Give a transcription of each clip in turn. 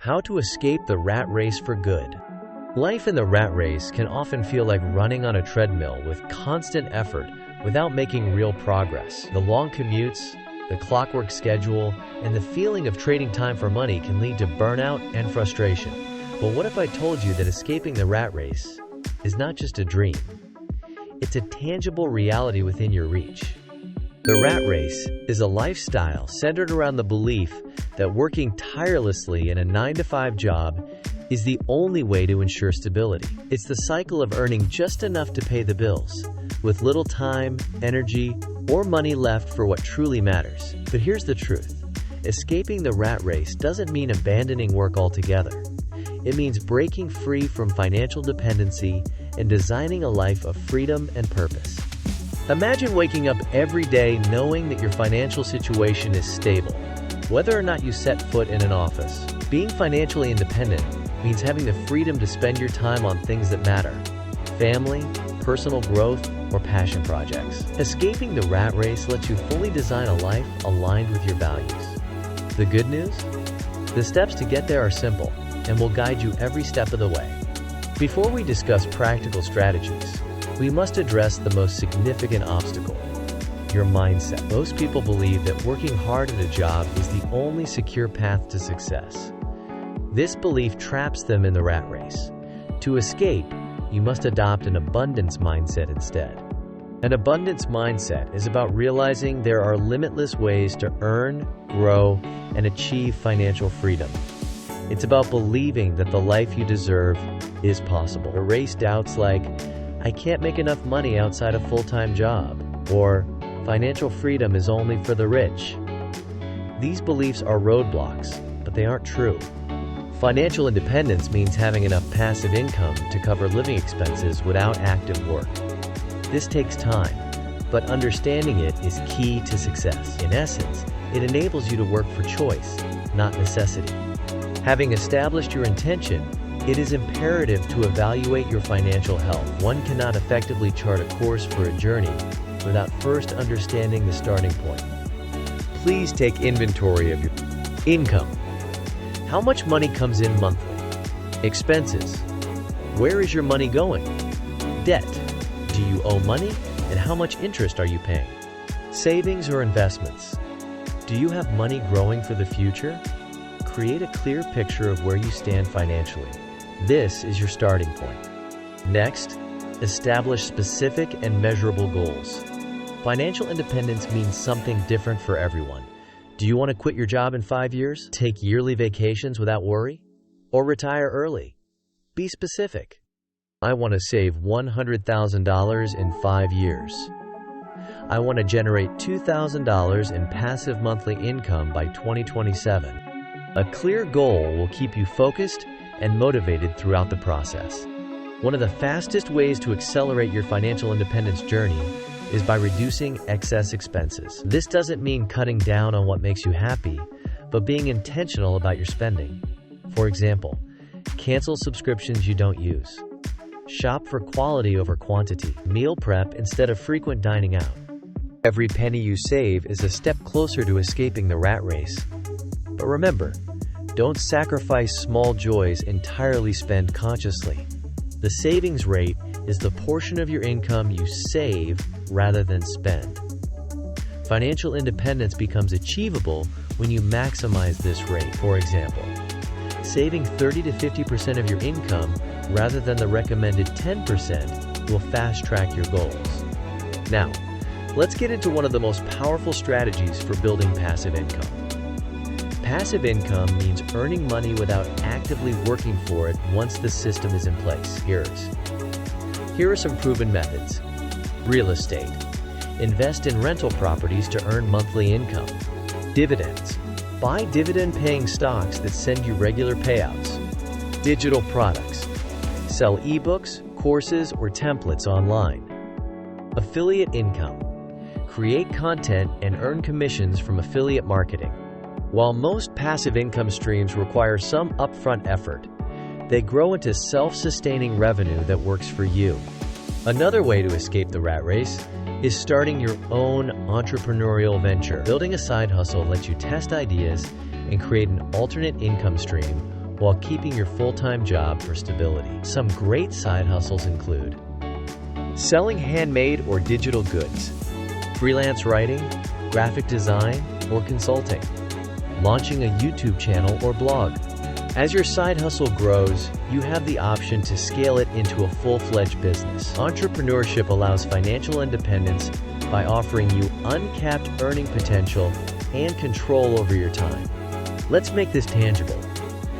How to escape the rat race for good. Life in the rat race can often feel like running on a treadmill with constant effort without making real progress. The long commutes, the clockwork schedule, and the feeling of trading time for money can lead to burnout and frustration. But what if I told you that escaping the rat race is not just a dream? It's a tangible reality within your reach. The rat race is a lifestyle centered around the belief that working tirelessly in a 9-to-5 job is the only way to ensure stability. It's the cycle of earning just enough to pay the bills, with little time, energy, or money left for what truly matters. But here's the truth. Escaping the rat race doesn't mean abandoning work altogether. It means breaking free from financial dependency and designing a life of freedom and purpose. Imagine waking up every day knowing that your financial situation is stable, whether or not you set foot in an office. Being financially independent means having the freedom to spend your time on things that matter: family, personal growth, or passion projects. Escaping the rat race lets you fully design a life aligned with your values. The good news? The steps to get there are simple and will guide you every step of the way. Before we discuss practical strategies, we must address the most significant obstacle: your mindset. Most people believe that working hard at a job is the only secure path to success. This belief traps them in the rat race. To escape, you must adopt an abundance mindset instead. An abundance mindset is about realizing there are limitless ways to earn, grow, and achieve financial freedom. It's about believing that the life you deserve is possible. Erase doubts like, "I can't make enough money outside a full-time job," or "financial freedom is only for the rich." These beliefs are roadblocks, but they aren't true. Financial independence means having enough passive income to cover living expenses without active work. This takes time, but understanding it is key to success. In essence, it enables you to work for choice, not necessity. Having established your intention, it is imperative to evaluate your financial health. One cannot effectively chart a course for a journey without first understanding the starting point. Please take inventory of your income. How much money comes in monthly? Expenses. Where is your money going? Debt. Do you owe money? And how much interest are you paying? Savings or investments. Do you have money growing for the future? Create a clear picture of where you stand financially. This is your starting point. Next, establish specific and measurable goals. Financial independence means something different for everyone. Do you want to quit your job in 5 years? Take yearly vacations without worry? Or retire early? Be specific. I want to save $100,000 in 5 years. I want to generate $2,000 in passive monthly income by 2027. A clear goal will keep you focused and motivated throughout the process. One of the fastest ways to accelerate your financial independence journey is by reducing excess expenses. This doesn't mean cutting down on what makes you happy, but being intentional about your spending. For example, cancel subscriptions you don't use. Shop for quality over quantity. Meal prep instead of frequent dining out. Every penny you save is a step closer to escaping the rat race. But remember, don't sacrifice small joys entirely. Spend consciously. The savings rate is the portion of your income you save rather than spend. Financial independence becomes achievable when you maximize this rate. For example, saving 30 to 50% of your income rather than the recommended 10% will fast-track your goals. Now, let's get into one of the most powerful strategies for building passive income. Passive income means earning money without actively working for it once the system is in place. Here are some proven methods. Real estate. Invest in rental properties to earn monthly income. Dividends. Buy dividend-paying stocks that send you regular payouts. Digital products. Sell ebooks, courses, or templates online. Affiliate income. Create content and earn commissions from affiliate marketing. While most passive income streams require some upfront effort, they grow into self-sustaining revenue that works for you. Another way to escape the rat race is starting your own entrepreneurial venture. Building a side hustle lets you test ideas and create an alternate income stream while keeping your full-time job for stability. Some great side hustles include selling handmade or digital goods, freelance writing, graphic design, or consulting, launching a YouTube channel or blog. As your side hustle grows, you have the option to scale it into a full-fledged business. Entrepreneurship allows financial independence by offering you uncapped earning potential and control over your time. Let's make this tangible.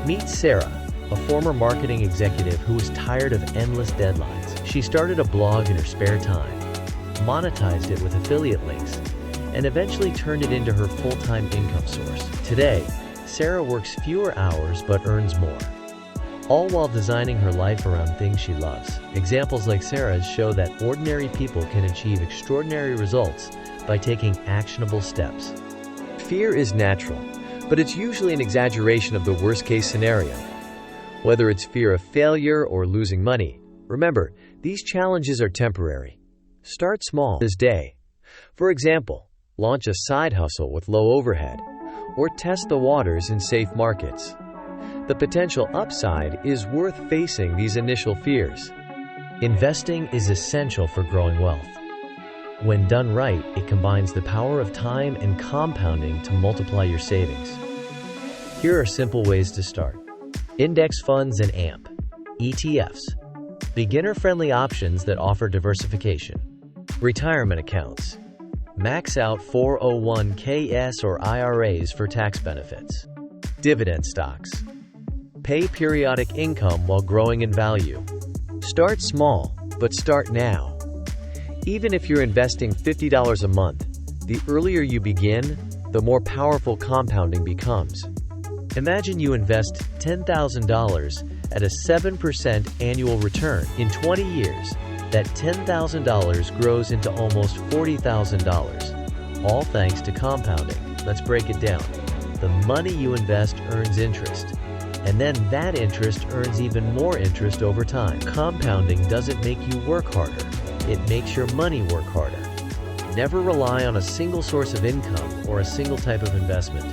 Meet Sarah, a former marketing executive who was tired of endless deadlines. She started a blog in her spare time, monetized it with affiliate links, and eventually turned it into her full-time income source. Today, Sarah works fewer hours but earns more, all while designing her life around things she loves. Examples like Sarah's show that ordinary people can achieve extraordinary results by taking actionable steps. Fear is natural, but it's usually an exaggeration of the worst-case scenario. Whether it's fear of failure or losing money, remember, these challenges are temporary. Start small this day. For example, launch a side hustle with low overhead, or test the waters in safe markets. The potential upside is worth facing these initial fears. Investing is essential for growing wealth. When done right, it combines the power of time and compounding to multiply your savings. Here are simple ways to start. Index funds and AMP, ETFs, beginner-friendly options that offer diversification. Retirement accounts. Max out 401ks or IRAs for tax benefits. Dividend stocks. Pay periodic income while growing in value. Start small, but start now. Even if you're investing $50 a month, the earlier you begin, the more powerful compounding becomes. Imagine you invest $10,000 at a 7% annual return. In 20 years, that $10,000 grows into almost $40,000, all thanks to compounding. Let's break it down. The money you invest earns interest, and then that interest earns even more interest over time. Compounding doesn't make you work harder, it makes your money work harder. Never rely on a single source of income or a single type of investment.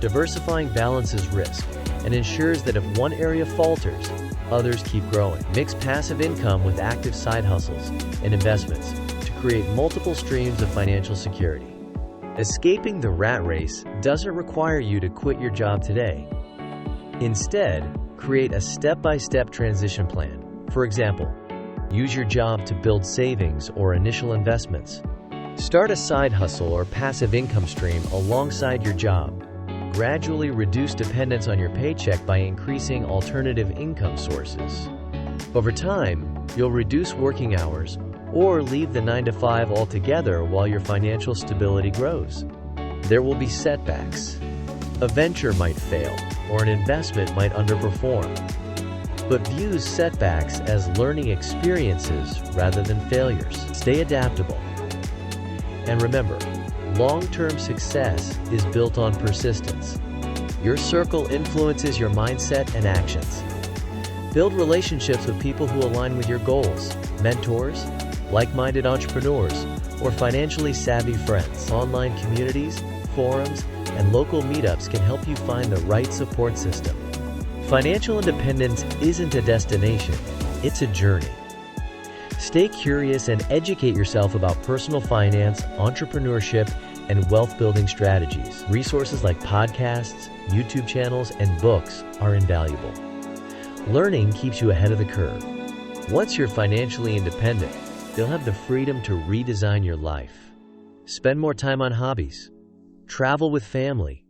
Diversifying balances risk and ensures that if one area falters, others keep growing. Mix passive income with active side hustles and investments to create multiple streams of financial security. Escaping the rat race doesn't require you to quit your job today. Instead, create a step-by-step transition plan. For example, use your job to build savings or initial investments. Start a side hustle or passive income stream alongside your job. Gradually reduce dependence on your paycheck by increasing alternative income sources. Over time, you'll reduce working hours or leave the 9-to-5 altogether while your financial stability grows. There will be setbacks. A venture might fail, or an investment might underperform. But view setbacks as learning experiences rather than failures. Stay adaptable. And remember, long-term success is built on persistence. Your circle influences your mindset and actions. Build relationships with people who align with your goals, mentors, like-minded entrepreneurs, or financially savvy friends. Online communities, forums, and local meetups can help you find the right support system. Financial independence isn't a destination, it's a journey. Stay curious and educate yourself about personal finance, entrepreneurship, and wealth-building strategies. Resources like podcasts, YouTube channels, and books are invaluable. Learning keeps you ahead of the curve. Once you're financially independent, you'll have the freedom to redesign your life. Spend more time on hobbies. Travel with family.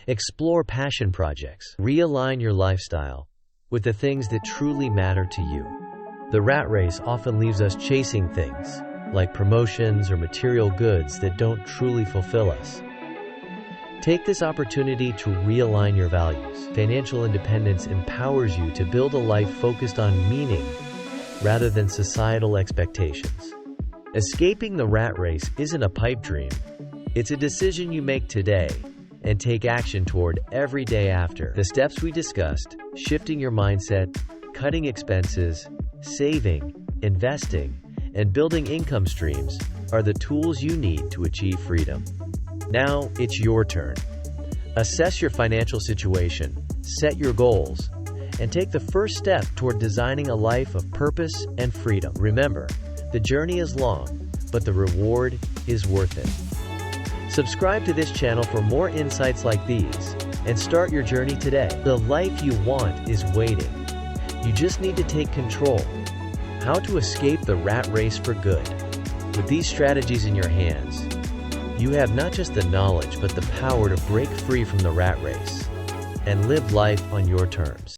Explore passion projects. Realign your lifestyle with the things that truly matter to you. The rat race often leaves us chasing things like promotions or material goods that don't truly fulfill us. Take this opportunity to realign your values. Financial independence empowers you to build a life focused on meaning rather than societal expectations. Escaping the rat race isn't a pipe dream. It's a decision you make today and take action toward every day after. The steps we discussed, shifting your mindset, cutting expenses, saving, investing, and building income streams, are the tools you need to achieve freedom. Now it's your turn. Assess your financial situation, set your goals, and take the first step toward designing a life of purpose and freedom. Remember, the journey is long, but the reward is worth it. Subscribe to this channel for more insights like these, and start your journey today. The life you want is waiting. You just need to take control. How to escape the rat race for good. With these strategies in your hands, you have not just the knowledge but the power to break free from the rat race and live life on your terms.